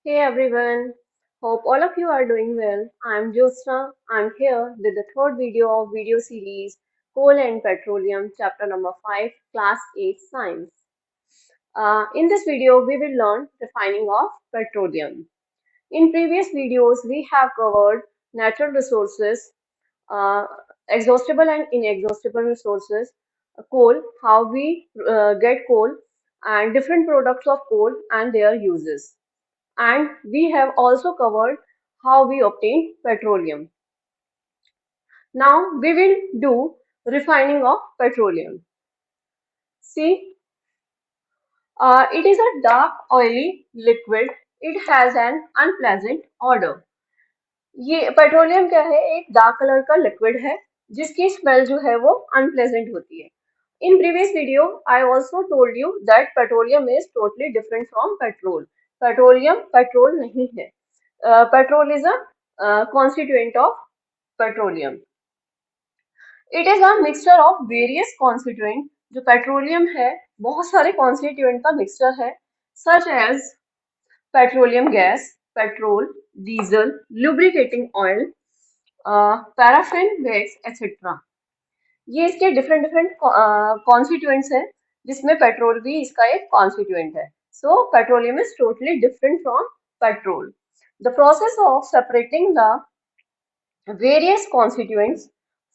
Hey everyone, hope all of you are doing well. I'm Jyotsna. I'm here with the third video of video series Coal and Petroleum, chapter number 5, class 8 science. In this video, we will learn refining of petroleum. In previous videos, we have covered natural resources, uh, exhaustible and inexhaustible resources, coal, how we get coal, and different products of coal and their uses. And we have also covered how we obtain petroleum. Now we will do refining of petroleum. See, it is a dark oily liquid. It has an unpleasant odor. ये petroleum क्या है? एक dark colour का liquid है जिसकी smell जो है वो अनप्लेजेंट होती है. In previous video, I also told you that petroleum is totally different from petrol. Petroleum petrol नहीं है. Petrol is a constituent of petroleum. It is a mixture of various constituent. जो petroleum है बहुत सारे constituent का mixture है, such as petroleum gas, petrol, diesel, lubricating oil, paraffin, wax etcetera. ये इसके डिफरेंट डिफरेंट कॉन्स्टिट्यूएंट्स हैं जिसमें पेट्रोल भी इसका एक कॉन्स्टिट्यूएंट है. So petroleum is totally different from petrol. The process of separating the various constituents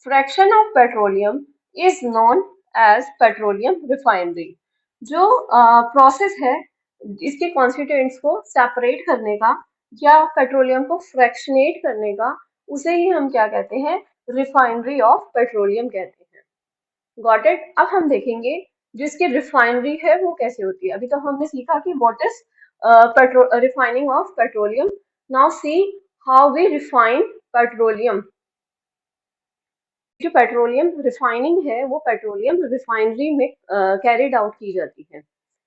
fraction of petroleum is known as petroleum refinery. जो process है इसके कॉन्स्टिट्यूएंट्स को सेपरेट करने का या पेट्रोलियम को फ्रैक्शनेट करने का, उसे ही हम क्या कहते हैं? रिफाइनरी ऑफ पेट्रोलियम कहते हैं. Got it. अब हम देखेंगे जो इसकी रिफाइनरी है वो कैसे होती है. अभी तो हमने सीखा कि what is refining of petroleum. Now see how we refine petroleum. जो पेट्रोलियम रिफाइनिंग है वो पेट्रोलियम रिफाइनरी में कैरिड आउट की जाती है.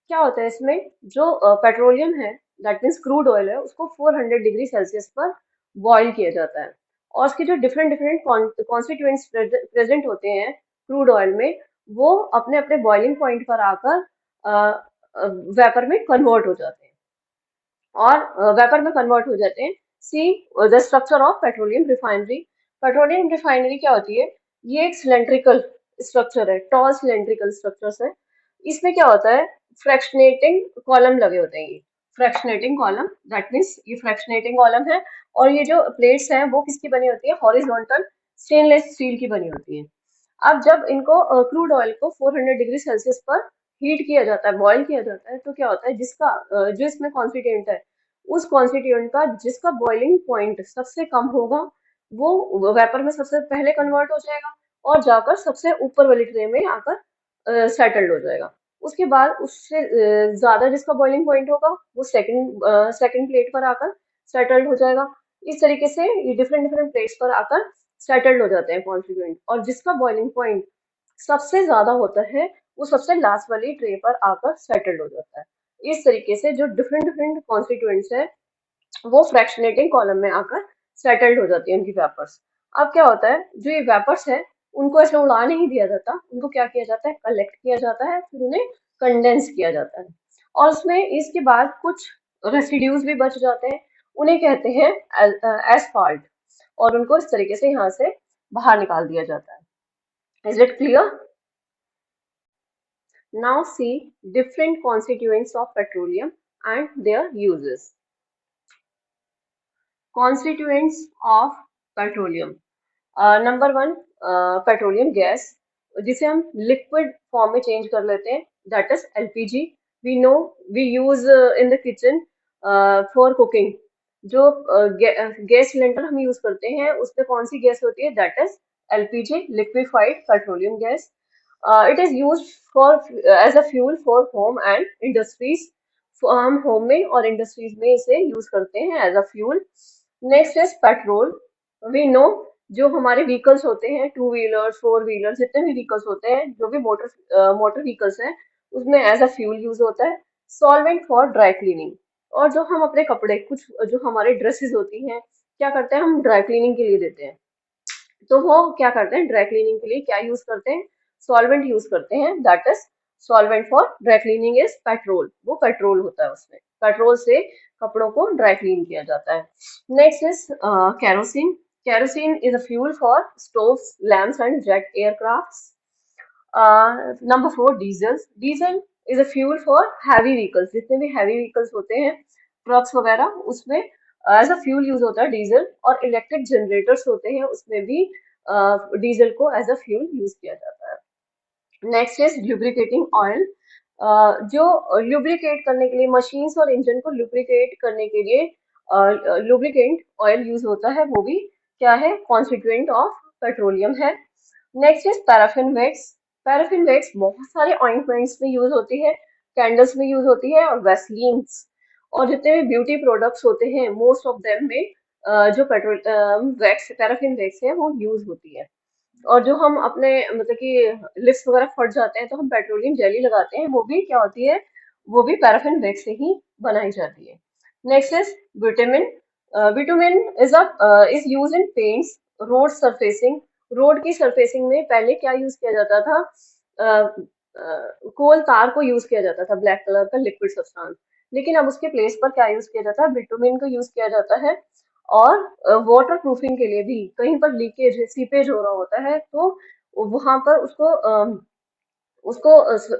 क्या होता है इसमें? जो पेट्रोलियम है दैट मीन्स क्रूड ऑयल है उसको 400 डिग्री सेल्सियस पर बॉईल किया जाता है और उसके जो डिफरेंट डिफरेंट कॉन्स्टिट्यूएंट्स प्रेजेंट होते हैं क्रूड ऑयल में, वो अपने अपने बॉइलिंग पॉइंट पर आकर वेपर में कन्वर्ट हो जाते हैं और वेपर में कन्वर्ट हो जाते हैं. See the structure of petroleum refinery. Petroleum refinery क्या होती है? ये एक सिलेंड्रिकल स्ट्रक्चर है, टॉल सिलेंड्रिकल स्ट्रक्चर है. इसमें क्या होता है? फ्रैक्शनेटिंग कॉलम लगे होते हैं. ये फ्रैक्शनेटिंग कॉलम दैट मीन्स ये फ्रैक्शनेटिंग कॉलम है और ये जो प्लेट्स हैं वो किसकी बनी होती है? हॉरिजॉन्टल स्टेनलेस स्टील की बनी होती है. अब जब इनको क्रूड ऑयल को 400 डिग्री सेल्सियस पर हीट किया जाता है, बॉईल किया जाता है, तो क्या होता है? जिसका जो इसमें कॉन्स्टिट्यूएंट है उस कॉन्स्टिट्यूएंट का जिसका बॉइलिंग पॉइंट सबसे कम होगा वो वेपर में सबसे पहले कन्वर्ट हो जाएगा और जाकर सबसे ऊपर वाली ट्रे में आकर सेटल्ड हो जाएगा. उसके बाद उससे ज्यादा जिसका बॉइलिंग पॉइंट होगा वो सेकंड प्लेट पर आकर सेटल्ड हो जाएगा. इस तरीके से ये डिफरेंट डिफरेंट प्लेट्स पर आकर सेटल्ड हो जाते हैं कॉन्स्टिट्यूएंट, और जिसका बॉइलिंग पॉइंट सबसे ज्यादा होता है वो सबसे लास्ट वाली ट्रे पर आकर सेटल्ड हो जाता है. इस तरीके से जो डिफरेंट डिफरेंट कॉन्स्टिट्यूएंट्स है वो फ्रैक्शनेटिंग कॉलम में आकर सेटल्ड हो जाती है उनकी वेपर्स. अब क्या होता है? जो ये वेपर्स है उनको ऐसे उड़ा नहीं दिया जाता, उनको क्या किया जाता है? कलेक्ट किया जाता है, फिर उन्हें कंडेंस किया जाता है और उसमें इसके बाद कुछ रेसिड्यूज भी बच जाते हैं, उन्हें कहते हैं एसफाल्ट, और उनको इस तरीके से यहाँ से बाहर निकाल दिया जाता है. Is it clear? Now see different constituents of petroleum and their uses. Constituents of petroleum. Number one, petroleum gas, जिसे हम लिक्विड फॉर्म में चेंज कर लेते हैं, that is LPG. We know we use in the kitchen for cooking. जो gas cylinder हम use करते हैं उसमें कौन सी गैस होती है? That is LPG, liquefied petroleum gas. It is use for as a fuel for home and industries. हम होम में और इंडस्ट्रीज में इसे यूज करते हैं as a fuel. Next is petrol. We know जो हमारे व्हीकल्स होते हैं, टू व्हीलर्स, फोर व्हीलर्स, जितने भी व्हीकल्स होते हैं, जो भी मोटर व्हीकल्स हैं, उसमें एज अ फ्यूल यूज होता है. Solvent for dry cleaning. और जो हम अपने कपड़े, कुछ जो हमारे ड्रेसेस होती हैं, क्या करते हैं? हम ड्राई क्लीनिंग के लिए देते हैं, तो वो क्या करते हैं? ड्राई क्लीनिंग के लिए क्या यूज करते हैं? सॉल्वेंट यूज करते हैं, that is solvent for dry cleaning is petrol. वो पेट्रोल होता है, उसमें पेट्रोल से कपड़ों को ड्राई क्लीन किया जाता है। Next is kerosene. Kerosene is a fuel for stoves, lamps and jet aircrafts. Number 4 diesel. Diesel is a fuel for heavy vehicles, जितने भी हैवी व्हीकल्स होते हैं, ट्रक्स वगैरह, उसमें एज अ फ्यूल यूज होता है डीजल। और इलेक्ट्रिक जनरेटर्स होते हैं, उसमें भी डीजल को एज अ फ्यूल यूज किया जाता है। Next is lubricating oil. जो लुब्रिकेट करने के लिए, मशीन्स और इंजन को लुब्रिकेट करने के लिए लुब्रिकेंट ऑयल यूज होता है, वो भी क्या है, कॉन्स्टिट्यूएंट ऑफ पेट्रोलियम है। Next is paraffin wax. Paraffin wax बहुत सारे ऑइंटमेंट्स में यूज होती है, कैंडल्स में यूज होती है, और वैसलीन्स और जितने भी ब्यूटी प्रोडक्ट्स होते हैं, मोस्ट ऑफ देम में जो पेट्रोल वैक्स, पैराफिन वैक्स है, वो यूज होती है। और जो हम अपने मतलब कि लिप्स वगैरह फट जाते हैं तो हम पेट्रोलियम जेली लगाते हैं, वो भी क्या होती है, वो भी पैराफिन वैक्स से ही बनाई जाती है। Next is vitamin. Vitamin is use in paints, road surfacing. Road की सरफेसिंग में पहले क्या यूज किया जाता था, कोल तार को यूज किया जाता था, ब्लैक कलर का लिक्विड सब्सटेंस। लेकिन अब उसके प्लेस पर क्या यूज किया जाता है, बिटुमिन को यूज किया जाता है। और वाटर प्रूफिंग के लिए भी, कहीं पर लीकेज सीपेज हो रहा होता है तो वहां पर उसको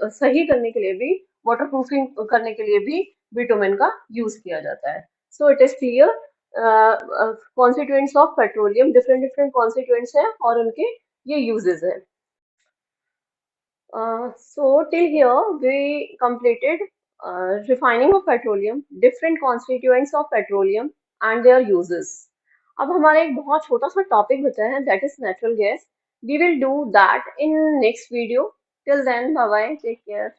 सही करने के लिए भी, वाटर प्रूफिंग करने के लिए भी बिटुमेन का यूज किया जाता है। So it is clear, constituents of petroleum, different different constituents हैं और उनके ये यूजेस हैं। So till here we completed refining of petroleum, different constituents of petroleum and their uses. अब हमारा एक बहुत छोटा सा टॉपिक बचा है, that is natural gas. We will do that in next video. Till then, bye bye, take care.